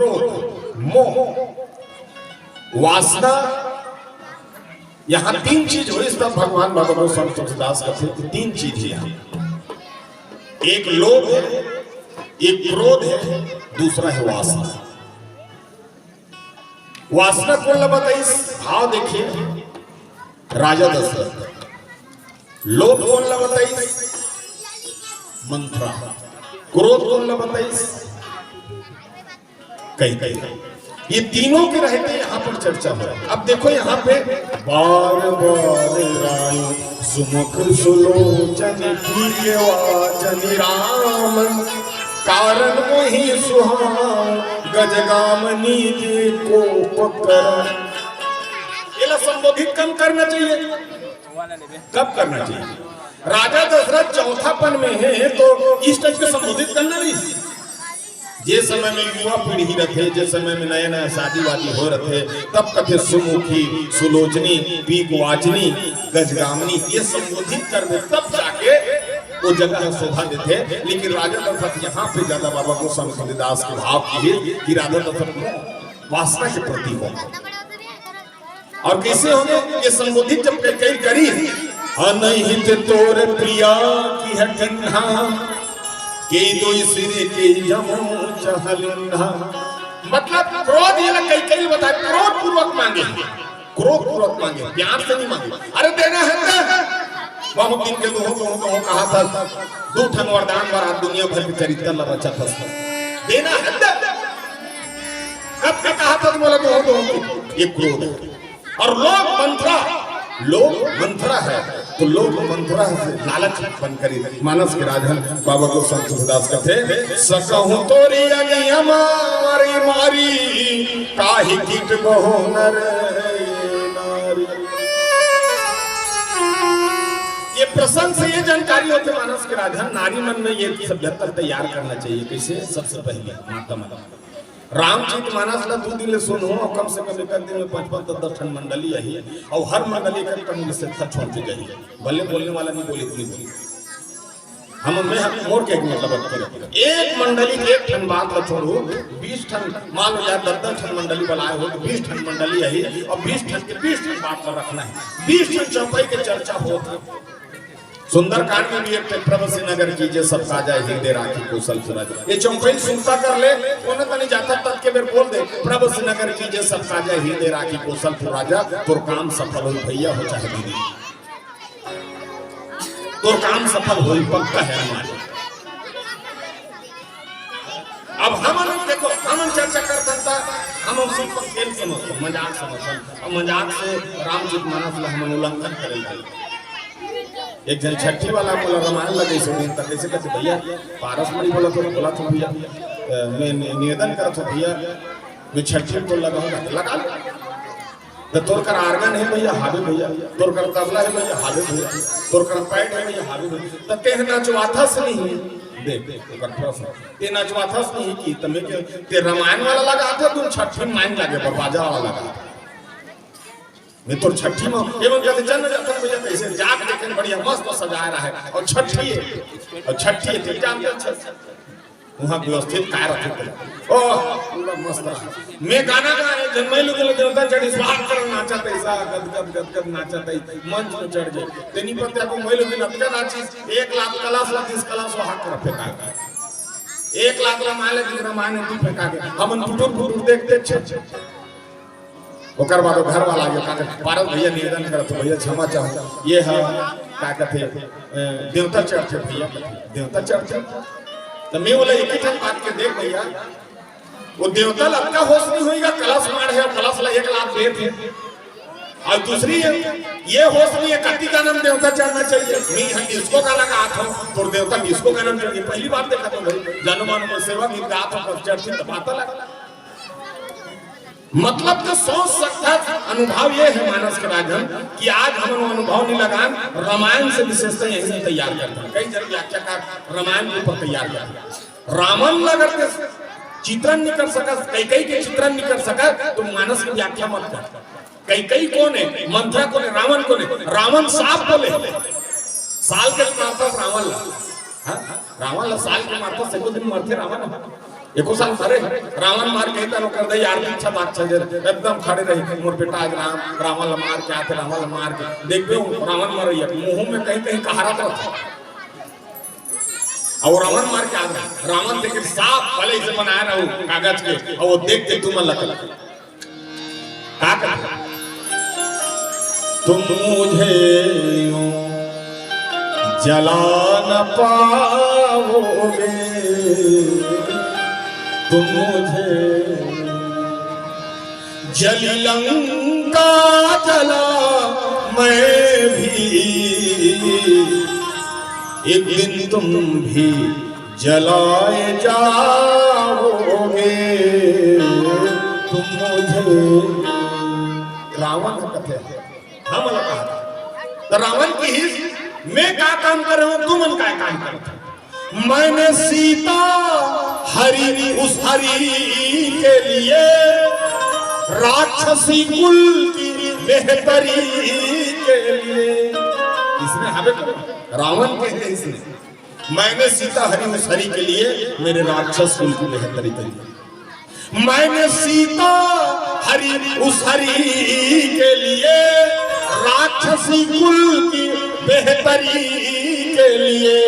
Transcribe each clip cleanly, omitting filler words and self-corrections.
क्रोध, मोह, वासना, यहां तीन चीज हुई। तब भगवान बाबा गोस्वामी तुलसीदास कहते हैं तीन चीज है यहां। एक लोभ है, एक क्रोध है, दूसरा है वासना। वासना कौन बताइए? भाव देखिए, राजा दशरथ। लोभ कौन बताइए? मंथरा। क्रोध कौन बताइए? कई ये तीनों के रहते यहाँ पर चर्चा हो रहा है। अब देखो यहाँ पे बार बार राय सुमुख सुलोचन की वाचन राम कारण वही सुहाव गजगामनी के कोप कर। ये संबोधित कम करना चाहिए, कब करना चाहिए? राजा दशरथ चौथापन में है तो इस टाइप के संबोधित करना नहीं। जे समय में युवा पीढ़ी रखे, जिस समय में नया नया शादी वादी हो रहे, तब कथे सुमुखी सुलोचनी पीक वाचनी गजगामनी ये संबोधित कर दे, तब जाके वो जगह शोभा देते। लेकिन राजा दशरथ यहाँ पे ज्यादा बाबा गोस्वामी तुलसीदास के भाव किए कि राजा दशरथ वासना के प्रति हो। और कैसे होंगे ये संबोधित? जब कई करी अनहित तोर प्रिया की है ठंडा के दो सिरे के जमो चहलना। मतलब क्रोध ये ना कई बताए, क्रोध पूर्वक मांगे, क्रोध पूर्वक मांगे, प्यार से नहीं मांगे। अरे देना है बहुत दिन के दो कहा था, दो ठन वरदान बार दुनिया भर के चरित्र ला बचा था। देना है कब कहा था? बोला दो ये क्रोध। और लोग मंथरा है, तो लोग मंथरा से लालच बनकर मानस के राजन बाबा गोस्वामी तुलसीदास कहते सकहु तोरी अगिया मारी मारी काहे कीट बहु नर नारी। ये प्रसंग से ये जानकारी होती मानस के राजन नारी मन में ये सभ्यता तैयार करना चाहिए। कैसे? सबसे पहले माता रामचरित मानस ला 2 दिन ले सुनो, और कम से कम एक दिन में 5-10 ठन मंडली आई है, और हर मंडली का कम से छोड़ के जाइए। भले बोलने वाला नहीं बोले इतनी बोली हम मोर के मतलब एक मंडली एक ठन बात ला छोड़ो, 20 ठन मान लो यार 10 ठन मंडली बनाए हो तो 20 ठन मंडली आई, और 20 ठन के 20 ठन बात ला रखना है। 20 ठन चौपाई के चर्चा होती। सुंदरकांड में भी एक प्रभु श्रीनगर कीजिए सब काजा हृदय राखी कौशल सूरज। ये चौपाई सुनता कर ले, कोने तो नहीं जाता तब के बेर बोल दे प्रभु श्रीनगर कीजिए सब काजा हृदय राखी कौशल राजा। तोर काम सफल हो भैया हो चाहे दीदी, तोर काम सफल हो पक्का है हमारे। अब हम देखो हम चर्चा करते था, हम सिर्फ खेल समझते, मजाक समझते, और मजाक से रामचरित मानस हम उल्लंघन करेंगे। एक जन छठी वाला बोला रामायण लगे सो दिन तक कैसे कहते भैया पारस मणि बोला तो भैया मैं निवेदन करा था भैया मैं छठी को लगा तो तोर कर आर्गन है भैया हावे भैया, तोर कर तबला है भैया हावे भैया, तोर कर पैड है भैया हावे भैया। तो ते नचवाथस नहीं देख ओकर प्रश्न ते नचवाथस नहीं की तमे के ते रामायण वाला लगा था, तू छठी मायन लगे बाजा वाला लगा मैं तो छठी में एवं कहते जन्म जाता भैया कैसे जाग देखे बढ़िया मस्त सजा रहा है। और छठी है जानते वहां व्यवस्थित काय रखे ओ पूरा मस्त रहा। मैं गाना गाए जन्मई लोग देवता चढ़ी स्वागत कर नाचत ऐसा गद नाचत मंच में चढ़ गए तेनी पर त्या को मैं लोग नटका नाची 1 लाख क्लास ला 30 क्लास वहां कर फेंका 1 लाख रामायण की रामायण तू फेंका के हम फुटुर देखते छे। ओकर बाद घर वाला आगे का पारस भैया निवेदन करत भैया क्षमा चाहो ये है का कहते देवता चढ़ते भैया देवता चढ़ते। तो मैं बोला एक ही ठन बात के देख भैया वो देवता लड़का होश नहीं होएगा कलश मार है और कलश ला 1 लाख दे थे। और दूसरी है ये होश नहीं है कति का नाम देवता चढ़ना चाहिए मैं हम इसको गाना का हाथ हो तो देवता इसको का नाम चाहिए। पहली बात देखा तो भाई जानुमान को सेवा की गात हो चढ़ती तो बात लगा मतलब तो सोच सकता अनुभव ये है मानस के राजन कि आज हम अनुभव नहीं लगान रामायण से विशेषता यही से तैयार करते हैं। कई जन व्याख्याकार रामायण के ऊपर तैयार करते रावण अगर चित्रण नहीं कर सका कई के चित्रण नहीं कर सका तो मानस की व्याख्या मत कर। कई कौन है मंथरा कौन है रावण कौन है रावण साफ बोले साल के मारता रावण ला साल के मारता से दिन मरते रावण एको साल खड़े रावण मार के तनो कर दे यार पीछा बात चल एकदम खड़े रही मोर बेटा आज रावण मार के आते रावण मार के देखबे रावण मर रही मुंह में कहीं कहीं कहारत रहता और रावण मार के आ रहा रावण देख साफ भले से बनाया रहो कागज के और वो देख के तुम लगल का कर तुम मुझे जला न पाओगे तुम मुझे जली लंका जला मैं भी एक दिन तुम भी जलाए जाओगे तुम मुझे रावण कथे हम कहा तो रावण की हिस्स मैं क्या काम कर रहा हूं तुम क्या काम करते मैंने सीता हरि उस हरि के लिए राक्षसी कुल की बेहतरी के लिए इसमें हमें रावण के है इसने मैंने सीता हरि उस हरि के लिए मेरे राक्षस कुल की बेहतरी के लिए मैंने सीता हरि उस हरि के लिए राक्षसी कुल की बेहतरी के लिए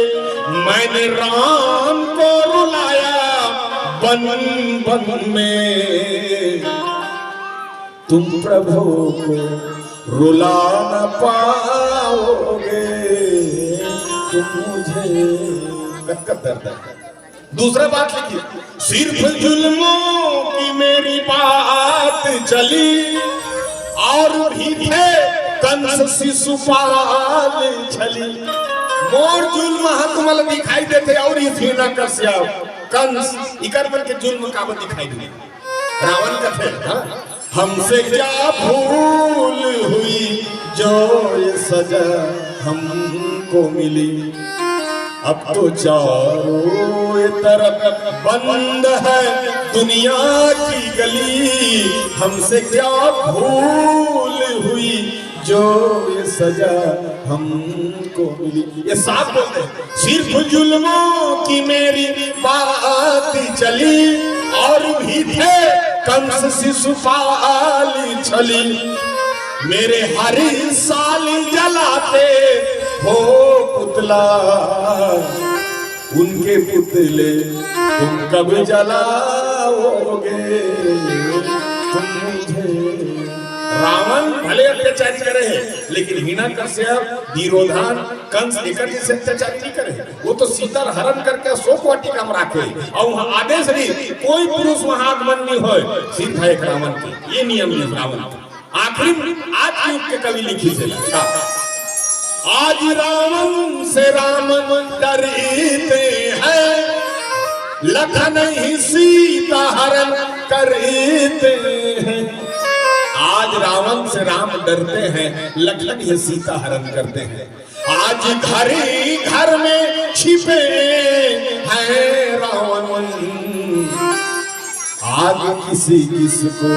मैंने राम को रुलाया बन बन में तुम प्रभु को रुला न पाओगे तुम मुझे दर्द है। दूसरा बात लिखिए सिर्फ जुल्मों की मेरी बात चली और भी थे कंस शिशुपाल छली मोर जुल्म तुम्हारा दिखाई देते और ये न कर कंस इकर पर के जुल्म का दिखाई दे रावण का थे हमसे क्या भूल हुई जो ये सजा हमको मिली अब तो चारों तरफ बंद है दुनिया की गली हमसे क्या भूल हुई जो ये सजा हमको मिली ये साफ बोलते हैं सिर्फ जुल्मों की मेरी बात चली और भी थे कंस शिशुपाल छली मेरे हर साल जलाते हो पुतला उनके पुतले तुम कब जलाओगे तुम मुझे रावण भले अत्याचारी करे है लेकिन हिरण्यकश्यप धीरोधान कंस लेकर जैसे अत्याचारी नहीं करे वो तो सीता हरण करके अशोक वाटिका में रखे और वहां आदेश नहीं कोई पुरुष वहां आगमन नहीं हो सीधा एक रावण के ये नियम है रावण आखिरी आज के युग के कवि लिखी से लगा आज रावण से राम डरते हैं लखन ही सीता हरण करते हैं आज रावण से राम डरते हैं लखन ही सीता हरण करते हैं आज घर ही घर में छिपे हैं रावण आज किसी किसको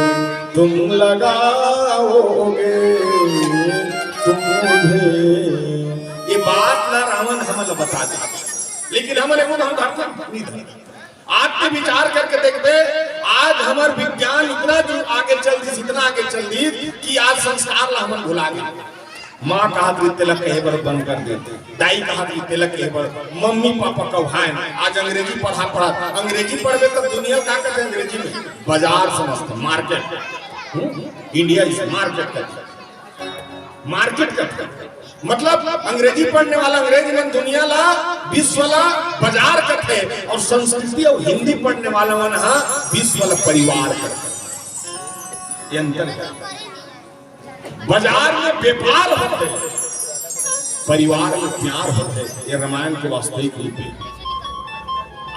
तुम लगाओगे तुम मुझे ये बात ना रावण हमें बता दे लेकिन हमारे को हम नहीं आज के विचार करके देखते आज हमार विज्ञान इतना जो आगे चल दी इतना आगे चल दी कि आज संस्कार ला हम भुला गए माँ कहा कि तिलक कहे बर बंद कर दे दाई कहा कि तिलक कहे बर मम्मी पापा कहाए आज अंग्रेजी पढ़ा अंग्रेजी पढ़े तब दुनिया क्या करते अंग्रेजी में बाजार समझते मार्केट इंडिया इज मार्केट करते मतलब अंग्रेजी पढ़ने वाला अंग्रेजी में दुनिया ला विश्व ला बाजार करते और संस्कृति और हिंदी पढ़ने वाला मन विश्व ला परिवार करते ये अंतर है बाजार में व्यापार होते परिवार में प्यार होते ये रामायण के वास्तविक रूप है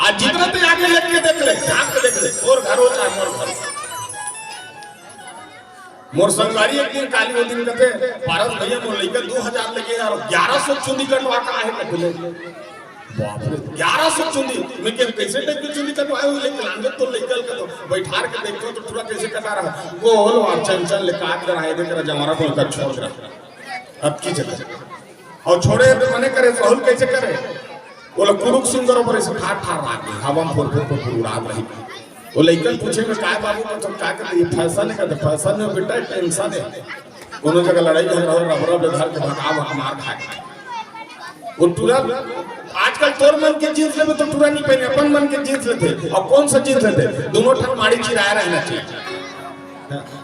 आज जितना तो आगे लग के देख ले झांक के देख ले और घर हो चाहे मोर घर मोर संगवारी एक दिन काली वो दिन कहते पारस भैया मोर लेकर 2000 लेके यार 1100 चुंदी कटवा का है कहले बाप रे 1100 चुंदी मैं के कैसे टाइप की चुंदी कटवाए हुए लेके लांगे तो लेकर के तो बैठार के देखो तो पूरा कैसे कटा रहा गोल और चंचल ले काट कर आए देख रहा हमारा को कर छोड़ रहा अब की जगह और छोड़े तो मने करे राहुल कैसे करे बोला कुरुक सुंदर पर ऐसे ठाठ ठाठ रहा हवा में फोर उड़ा रही। वो लड़कन पूछेंगे काय बाबू का तुम क्या कहते ये फैशन है कहते फैशन है बेटा टेंशन है दोनों जगह लड़ाई झगड़ा हो रबरा बेधार के भगाव हमार खाए वो टूरा आजकल तोर मन के जींस ले तो टूरा नहीं पहने अपन मन के जींस लेते और कौन सा जींस लेते दोनों ठन माड़ी चिराया रहना चाहिए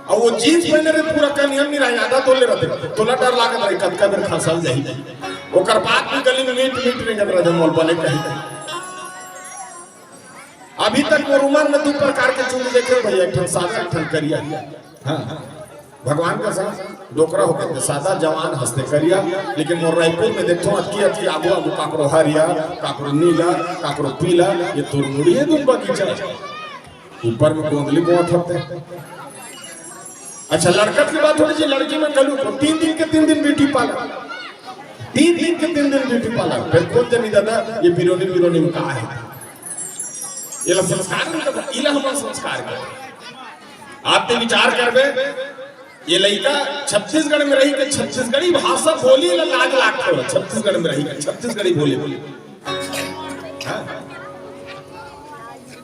और वो जींस पहने रहे पूरा का नियम नहीं रहा आधा तोले रहते तोला डर लागत रही कद का बेर खसल जाई ओकर बात भी गली में मीट नहीं कर रहा मोल बने कहीं अभी तक वो रुमाल में 2 प्रकार के चूड़ी देखे भैया एक ठन सादा एक ठन करिया हां भगवान का साथ डोकरा होते सादा जवान हंसते करिया लेकिन मोर रायपुर में देखो अटकी आगू आगू काकरो हरिया काकरो नीला काकरो पीला ये तोर मुड़िए दूं बगीचा ऊपर में गोंदली को थपते। अच्छा लड़का की बात थोड़ी सी लड़की में कलू को 3 दिन के 3 दिन ब्यूटी पार्लर 3 दिन के 3 दिन ब्यूटी पार्लर फिर खुद जनी दादा ये बिरोनी में कहा है ये संस्कार में इला हमारा संस्कार का आपने विचार करबे ये लड़का छत्तीसगढ़ में रही के छत्तीसगढ़ी भाषा बोली लाग लाग छत्तीसगढ़ में रही के छत्तीसगढ़ी बोली हाँ?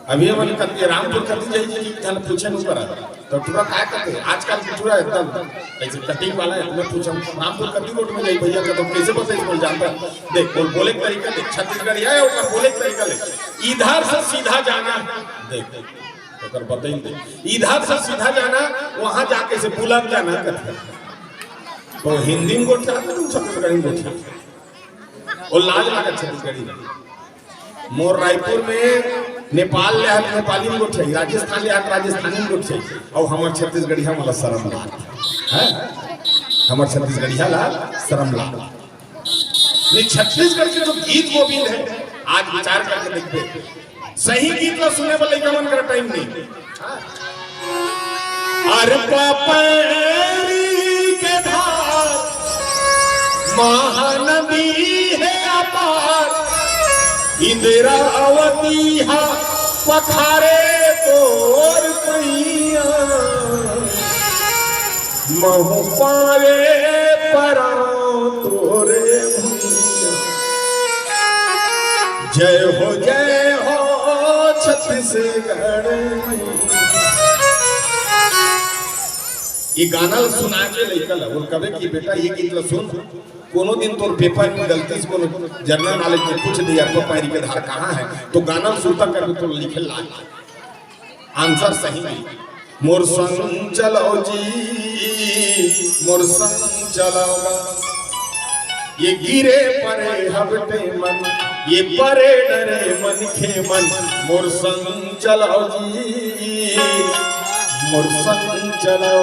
अभी हम कभी रामपुर कभी जाइए कि जन पूछे नहीं करा तो पूरा काय करते आजकल की पूरा एकदम ऐसे कटिंग वाला है तुम्हें पूछा रामपुर कभी रोड में जाइए भैया का तो कैसे पता बोल जानता देख बोले का तरीका देख छत्तीसगढ़ी है और बोले का तरीका देख इधर से सीधा जाना देख अगर बताइए दे इधर से सीधा जाना वहां जाके से पुलाव जाना कहते तो हिंदी में गोठा तो छत्तीसगढ़ी में गोठा और लाज लगा छत्तीसगढ़ी मोर रायपुर में नेपाल ले हाथ नेपाली में गोठा राजस्थान ले हाथ राजस्थानी में गोठा और हमार छत्तीसगढ़ी वाला शर्म लाग है हमार छत्तीसगढ़ी ला शर्म लाग नहीं छत्तीसगढ़ के जो गीत गोविंद है आज विचार करके देखते सही गीत ला सुने वाले का मन कर टाइम नहीं अरे पापरी के धार महानदी है अपार इंदिरावती हा पखारे तोर पैया महु पारे परा तोरे भैया जय हो छत्तीसगढ़ ये गाना सुना के लेकर और कबे की बेटा ये गीत ला सुन कोनो दिन तोर पेपर में गलती से कोनो जर्नल नॉलेज में पूछ दिया तो पैरी के धार कहाँ है तो गाना सुनता कर तो लिखे ला आंसर सही नहीं मोर संग चलो जी मोर संग चलो ये गिरे परे हबटे मन ये परे डरे मन के मन मोर संग चलो जी मोर संग चलो।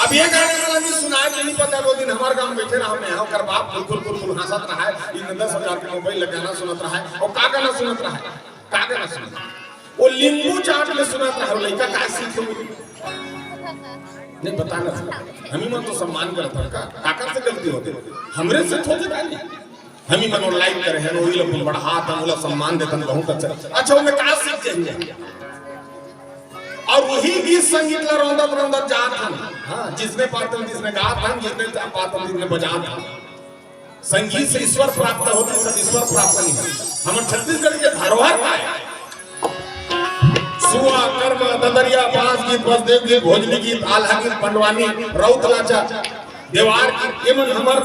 अब ये गाना वाला सुना के नहीं पता वो दिन हमारे गांव बैठे रहा मैं यहाँ कर बाप बिल्कुल हंसत रहा है इन 10,000 के मोबाइल लगाना सुनत रहा है और का गाना सुनत रहा है का गाना सुनत वो लींबू चाट में सुनत रहा है लड़का का सीखे नहीं बताना हम ही मन तो सम्मान करता का काका से गलती होते हमरे से थोड़े डाली हम ही मन लाइक करे हैं वही लोग बड़ा हाथ हम सम्मान देते हैं बहुत अच्छा वो मैं का सीख जाएंगे और वही गीत संगीत ला रौंदा जात हम हाँ जिसने पातन जिसने गात हम जिसने पातन जिसने बजात हम संगीत से ईश्वर प्राप्त होते सब ईश्वर प्राप्त नहीं है हमारे छत्तीसगढ़ के धरोहर का है सुआ कर्म ददरिया बांस गीत बसदेव गीत भोजली गीत आल्हा गीत पंडवानी रौत लाचा देवार गीत ये मन हमर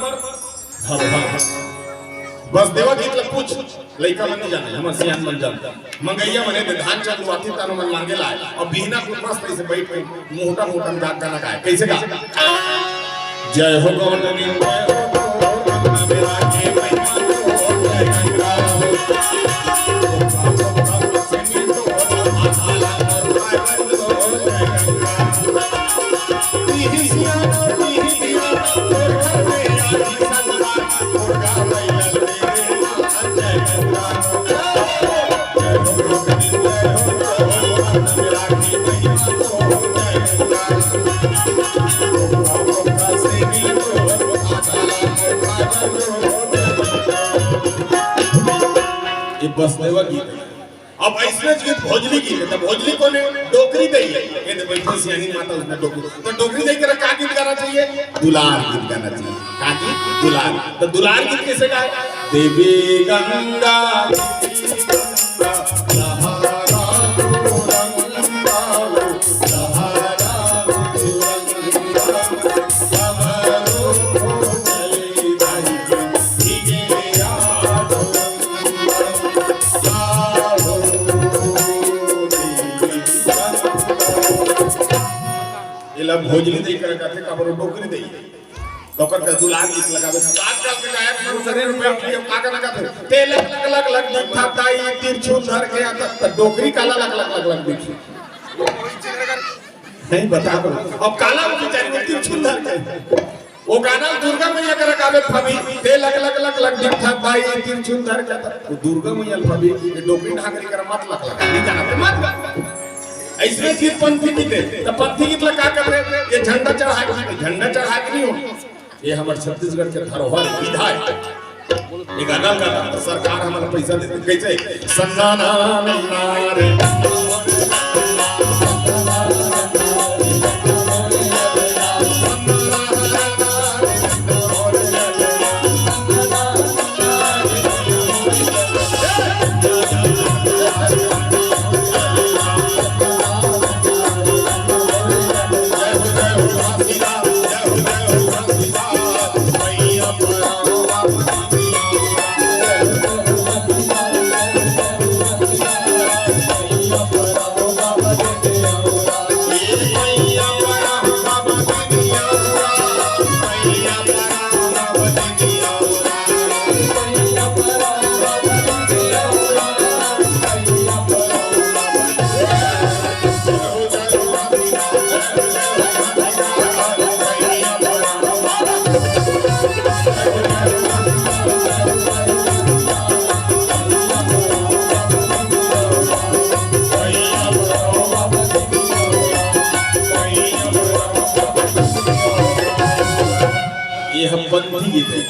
बस देवा गीत ला पूछ लइका मन नहीं जाने हमर सियान मन जानता मंगैया मने धान चाल लुआती तानो मन मांगे लाए और बिना कुछ मस्त ऐसे बैठ के मोटा गाना गाए कैसे गा जय हो गौतमी जय हो मेरा के महिमा बसदेवा गीत अब ऐसे गीत भोजली गीत है भोजली को ने डोकरी दई है ये बैठी सियानी माता उसने डोकरी तो डोकरी दई कर का गीत गाना चाहिए दुलार गीत गाना चाहिए का गीत दुलार। तो दुलार गीत कैसे गाए? देवी गंगा भोजली दे कर कहते काबर डोकरी दे डोकर का दुलार गीत लगावे। आजकल के गायक मन शरीर में उठिए काका ना कहते तेल लग लग लग दिखता ताई तिरछुल धर के आता डोकरी काला लग लग लग लग दिखी नहीं बता दो। अब काला बेचारी में तिरछुल धर के वो गाना दुर्गा मैया कर गावे फबी तेल लग लग लग लग दिखता ताई तिरछुल धर के आता वो दुर्गा मैया फबी डोकरी नागरी कर मत लग लग नहीं जानते मत ऐसे गीत पंथी गीत है। तो पंथी गीत लगा कर रहे ये झंडा चढ़ा के नहीं हो। ये हमारे छत्तीसगढ़ के धरोहर विधा है। ये गाना गाता तो सरकार हमारा पैसा देती कैसे सन्नाना नारे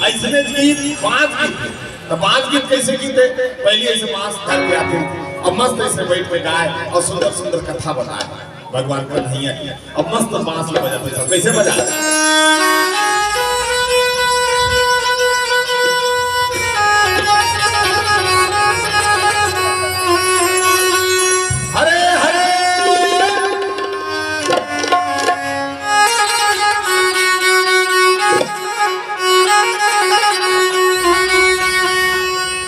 ऐसे गीत पांच गीत तो पांच गीत कैसे गीत है? पहले ऐसे बांस धर के आते और मस्त ऐसे बैठ पे गाए और सुंदर सुंदर कथा बताए भगवान कन्हैया की। अब मस्त बांस ले बजाते सब कैसे बजाते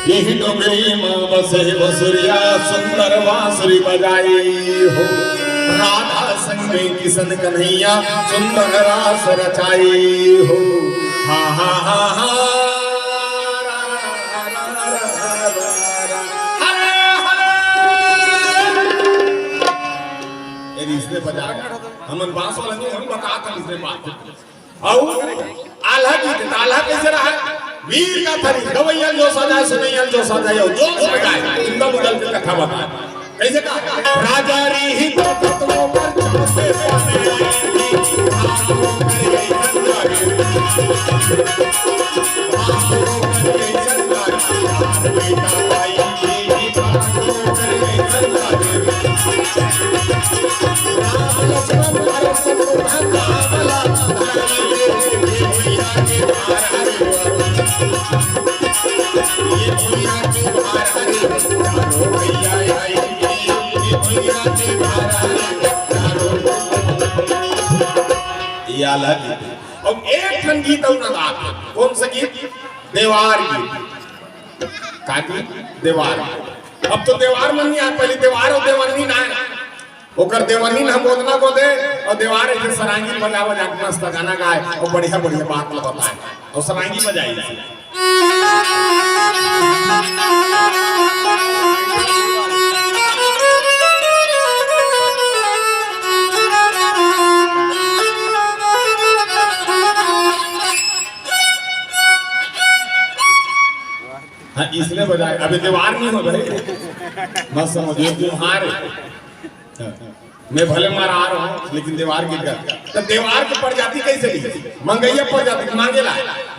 यही डोगरी माँ बसे बसुरिया सुंदर बांसुरी बजाई हो राधा संग में किशन कन्हैया सुंदर रास रचाई हो। हा हा हा हा इसने बजा हमन बांस वाला नहीं हम बता था इसने बात आल्हा गीत आल्हा कैसे रहा वीर का थरी गवैया जो सजा सुनैया जो सजायो जो सजाए इंदा मुगल की कथा बता कैसे कहा राजा री ही तो तत्वों पर चढ़ते पाने हाथों कर गई संगारी बेटा भाई ही हाथों कर गई संगारी राम लक्ष्मण भरत शत्रुघ्न कामला अब एक ठन गीत कौन सा गीत? देवार गीत का देवार। अब तो देवार मन नहीं पहले देवार और देवनी ना ओकर देवनी हम बोलना को दे और देवार ऐसे सरांगी बजा बजा के मस्त गाना गाए और बढ़िया बढ़िया बात बताए और सरांगी बजाई हाँ इसलिए बजाए। अभी देवार नहीं हो भाई मत समझिए त्योहार मैं भले मारा आ रहा हूँ लेकिन देवार की तो देवार की प्रजाति कैसे ली मंगैया प्रजाति मांगेला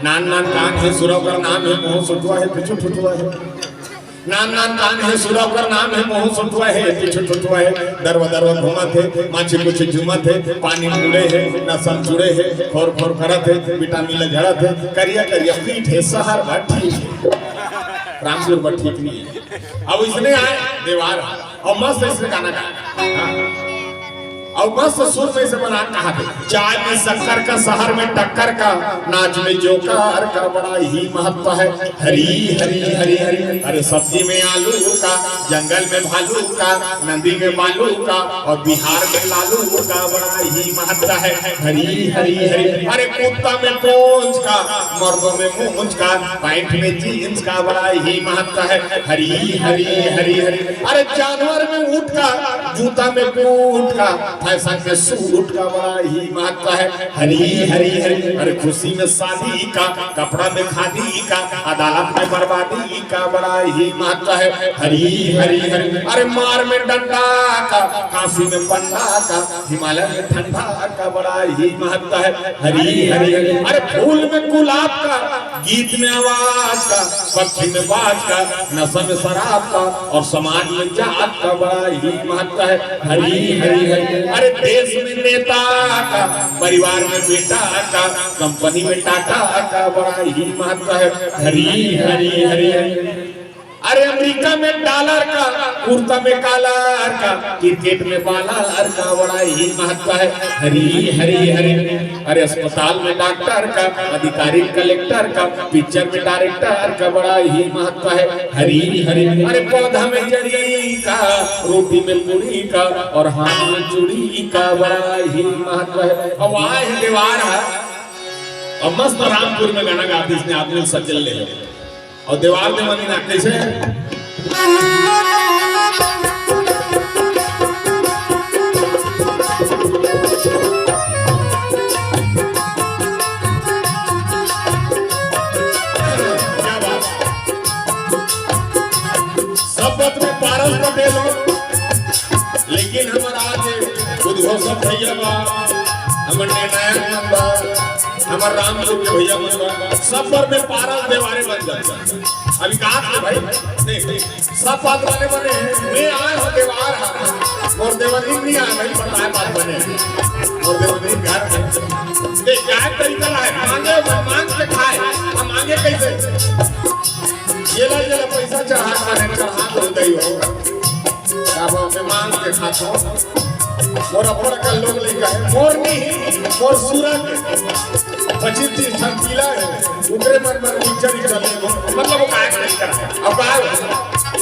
नान नान कान है सुरव का नाम है मुंह सुटवा है पिछू फुटवा है नान नान कान है सुरव कर नाम है मोह सुठवा है पीछे छुटवा है दरवा दरवा घुमत है माछी कुछ झुमत है पानी मुड़े है नसम जुड़े है खोर खोर करत है विटामिन झड़त है करिया करिया पीठ है सहर बाठी रामपुर पर ठीक नहीं है। अब इसने आए देवार और मस्त इसने गाना गाया और मस्त सुर में से बना कहा चाय में शक्कर का शहर में टक्कर का नाच में जोकर का बड़ा ही महत्व है हरी हरी हरी हरी अरे सब्जी में आलू का जंगल में भालू का नदी में बालू का और बिहार में लालू का बड़ा ही महत्व है हरी हरी हरी अरे कुत्ता में पोंछ का मर्दों में मूंछ का पैंट में जींस का बड़ा ही महत्व है हरी हरी हरी हरी अरे जानवर में ऊंट का जूता में बूट का फैशन के सूट का बड़ा ही महत्व है हरी हरी हरी अरे खुशी में शादी का कपड़ा में खादी का अदालत में बर्बादी का बड़ा ही महत्व है हरी हरी हरी अरे मार में डंडा का काशी में पंडा का हिमालय में ठंडा का बड़ा ही महत्व है हरी हरी हरी अरे फूल में गुलाब का गीत में आवाज का पक्षी में बाज का नशा में शराब का और समाज में जात का बड़ा ही महत्व है हरी हरी हरी अरे देश में नेता का परिवार में बेटा का कंपनी में टाटा का बड़ा ही महत्व है हरी हरी हरी हरी अरे अमेरिका में डॉलर का कुर्ता में कालर का क्रिकेट में बालर का बड़ा ही महत्व है हरी हरी हरी अरे अस्पताल में डॉक्टर का अधिकारी कलेक्टर का पिक्चर में डायरेक्टर का बड़ा ही महत्व है हरी हरी अरे पौधा में जड़ी का रोटी में पूरी का और हाथ में चूड़ी का बड़ा ही महत्व है अब आए हैं देवार और मस्त रामपुर में गाना गाते इसने आदमी सज्जल ले लिया और दीवार में मनी ना कैसे शपथ में पारस पटेल हो लेकिन हमारा आज उद्घोषक भैया बा हमारे नायक नंबर हमारे राम के भैया बन सब पर में पारस देवारे बन जाते अभी कहा थे भाई देख सब बात वाले बने मैं आए हो देवार और देवारी नहीं आए भाई बताए बात बने और देवारी घर में देख क्या तरीका है मांगे मांग के खाए हम मांगे कैसे ये ला पैसा चढ़ा खाने चढ़ा तो दई हो अब मैं मांग के खाता हूं मोरा मोरा का लोग लेके आए मोर नहीं मोर सूरज 25-30 ठन किला है उतरे मन में नीचे चले मतलब वो काय नहीं कर रहा है अब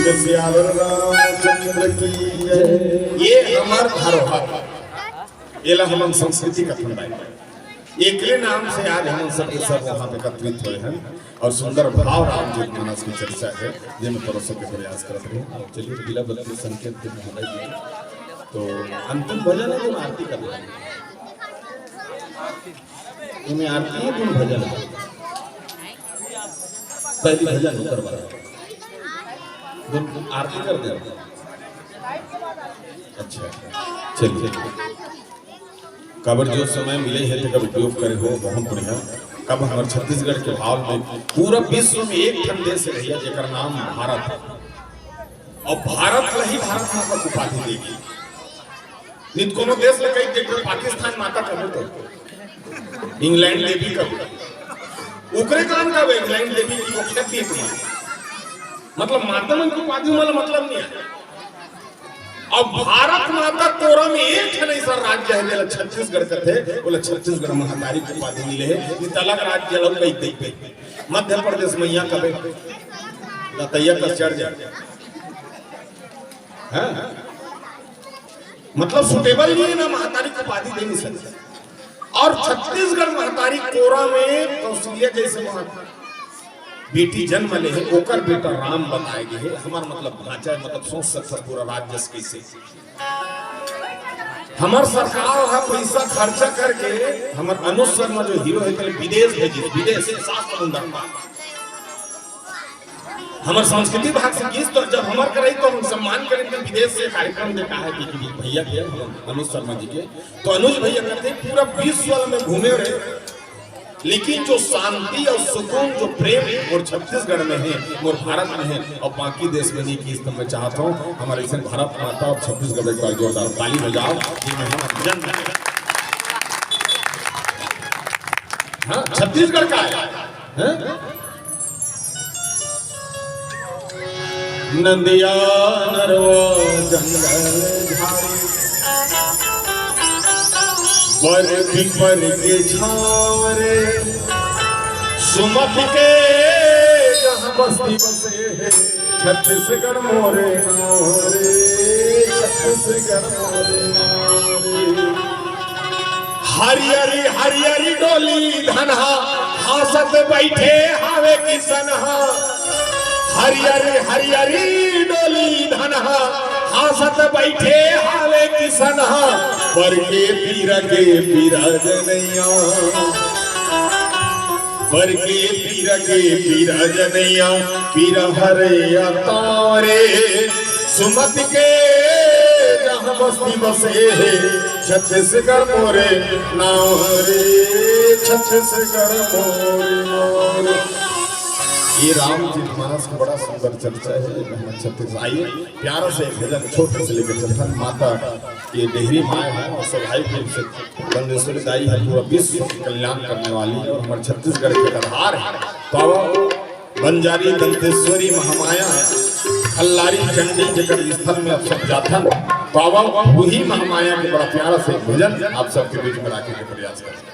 बोल सियावर रामचंद्र की जय। ये हमार धरोहर, ये हम संस्कृति का फंडा। एकले नाम से आज हम सब वहाँ पे एकत्रित हुए हैं और सुंदर भाव रामचरित मानस की चर्चा है जिनमें परोसों के प्रयास करते हैं। चलिए बिला बदल संकेत के तो अंतिम भजन है जो आरती कर रहे हैं, तुम्हें आरती है तुम भजन है पहली भजन करवा आरती कर दे। अच्छा चलिए कबर जो समय मिले है तो कब उपयोग करे हो बहुत बढ़िया। कब हमारे छत्तीसगढ़ के भाव में पूरा विश्व में एक ठन देश रहिया जेकर नाम भारत है और भारत रही भारत माता को उपाधि देगी। नित कोनो देश लगे देखो पाकिस्तान माता कबो तो इंग्लैंड देवी कबो उकरे काम का इंग्लैंड देवी की वो ख्याति है तुम्हारी मतलब माता मन की उपाधि वाला मतलब नहीं है। और भारत माता तोरा में एक है नहीं सर राज्य है छत्तीसगढ़ का थे बोले छत्तीसगढ़ महातारी की उपाधि मिले है नहीं अलग राज्य अलग कई देख मध्य प्रदेश में यहाँ कबे तैया का चढ़ जाए मतलब सुटेबल नहीं है ना महातारी की उपाधि दे नहीं सकते। और छत्तीसगढ़ महातारी कोरा में कौशल्या जैसे महातारी बेटी जन्म ले है ओकर बेटा राम बताए गए है। हमार मतलब ढांचा मतलब सोच सकता पूरा राज्य कैसे हमार सरकार है पैसा खर्चा करके हमार अनुज शर्मा जो हीरो है विदेश भेजी विदेश से 7 समुद्र पार हमार संस्कृति भाग से गीत तो जब हमार करे तो हम सम्मान करें तो विदेश से कार्यक्रम देखा है कि भैया के अनुज शर्मा जी के तो अनुज भैया कहते पूरा विश्व में घूमे रहे लेकिन जो शांति और सुकून जो प्रेम और छत्तीसगढ़ में है और भारत में है और बाकी देश में नहीं की इस मैं चाहता हूँ हमारे इसे भारत माता और छत्तीसगढ़ एक बार जोरदार ताली बजाओ हाँ छत्तीसगढ़ का है नंदिया नरवा जंगल पर के छावरे सुमत के जहाँ बस्ती बसे है छत्तीसगढ़ मोरे नारे छत्तीसगढ़ मोरे नारे हरियरी हरियरी डोली धनहा हासत बैठे हावे किसनहा हरियरी हरियरी डोली धनहा हासत बैठे हावे किसनहा पर के पीरा जनैया पर के पीरा जनैया पीरा हरे तारे सुमत के जहाँ बस्ती बसे है छत्तीसगढ़ मोरे नाव रे छत्तीसगढ़ मोरे नाव। ये रामचरित मानस का बड़ा सुंदर चर्चा है छत्तीसगढ़ आइए प्यारा से भजन छोटे से लेकर चलता माता ये डेहरी माए है और स्वाभाविक रूप से बंदेश्वरी दाई है पूरा विश्व कल्याण करने वाली है और हमारे छत्तीसगढ़ के आधार है तो बंजारी दंतेश्वरी महामाया खल्लारी चंडी जगत स्थल में आप सब जाथन बाबा वही महामाया के बड़ा प्यारा से भजन आप सबके बीच में रखने के प्रयास करें।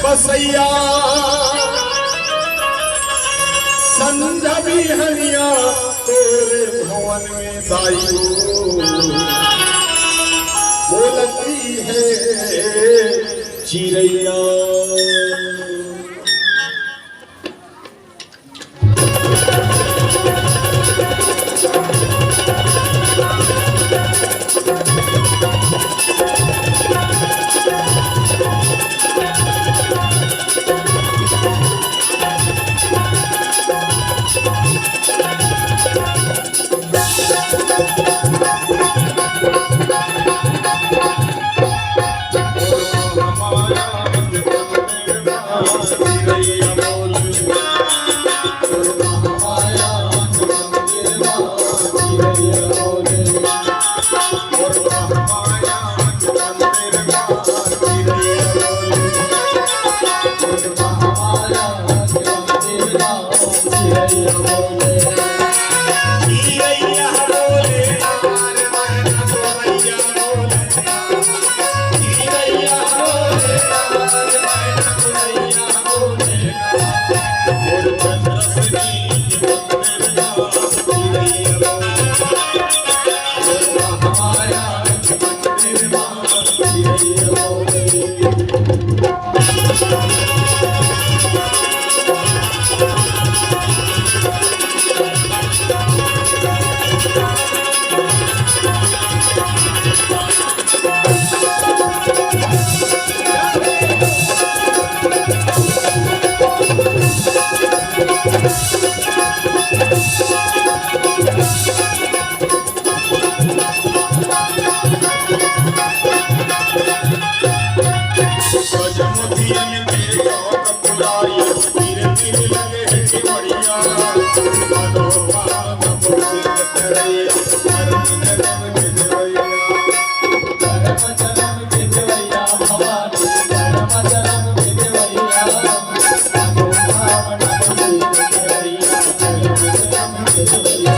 बसैया संजबी हरिया तेरे भवन में दाइयो बोलती है चिड़ैया Hare मोतियन के चौक पुराई धीरे धीरे लगे है कि बढ़िया मानो पाम मुर्शिद करैया धर्म जन्म के देवैया धर्म जन्म के देवैया भवानी धर्म जन्म के देवैया मानो पाम मुर्शिद करैया धर्म जन्म के देवैया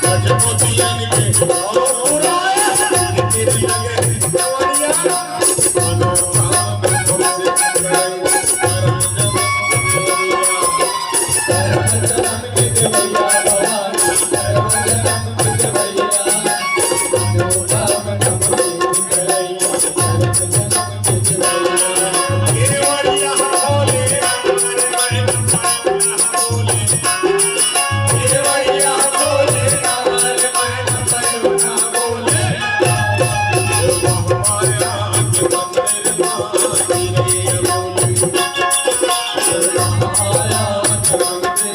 गज मोतियन के चौक पुराई धीरे धीरे लगे है कि बढ़िया मानो पाम मुर्शिद करैया धर्म जन्म के देवैया धर्म जन्म के देवैया भवानी धर्म जन्म के देवैया मानो पाम मुर्शिद करैया धर्म जन्म के देवैया गिरवैया बोले रामर मैन करुणा बोले हमारा के मंदिर माई रे बोले हमारा मंदिर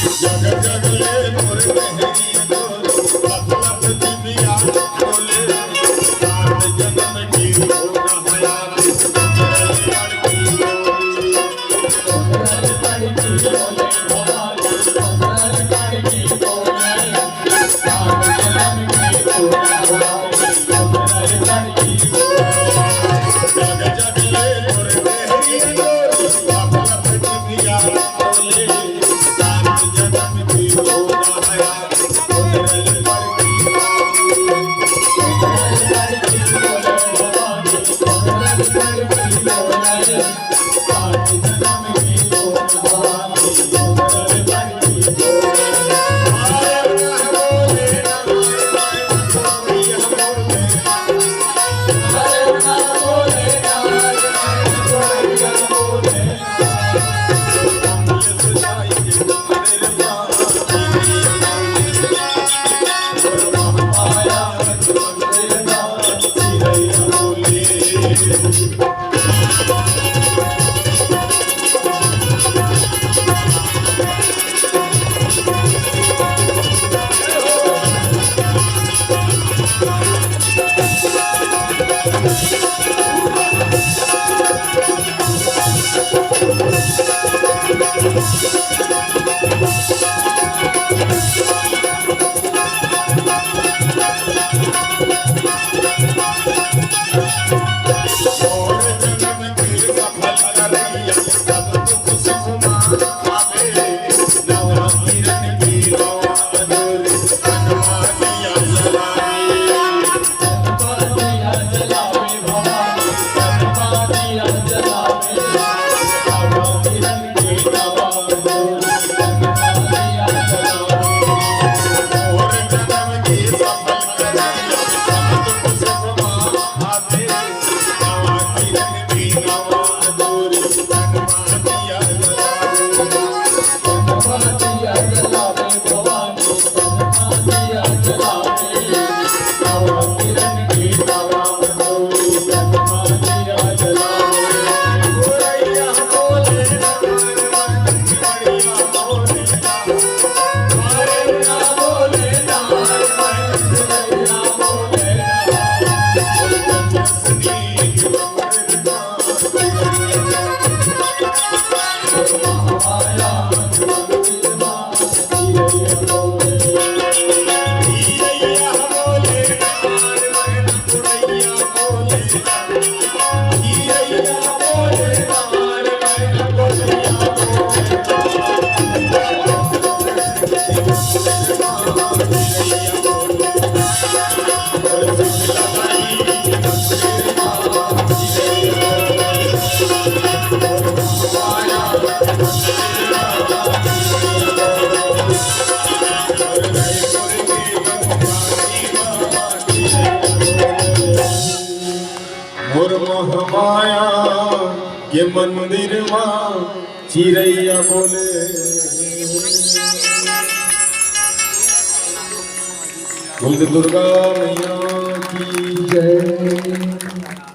जग जगले मोर कहरी बोले लख दिव्या बोले सात जन्म की होगा हयात लड़की जग जगले मोर कहरी बोले लख दिव्या बोले सात जन्म की होगा हयात लड़की और जन्म के सफल करैया सब दुख सुख आवे नवा किरण की नवा अधूरी हनुमानिया जलावे और जन्म के सफल करैया सब दुख सुख आवे नवा किरण की नवा अधूरी हनुमानिया जलावे गोरैया बोले रामर मैन बढ़िया बोले गोरैया बोले रामर मैन बढ़िया बोले जसनी मंदिर गिरैया बोले रामर मैन बढ़िया बोले गिरैया बोले रामर मैन बढ़िया मंदिर मां चिरैया बोले बोल दुर्गा मैया की जय।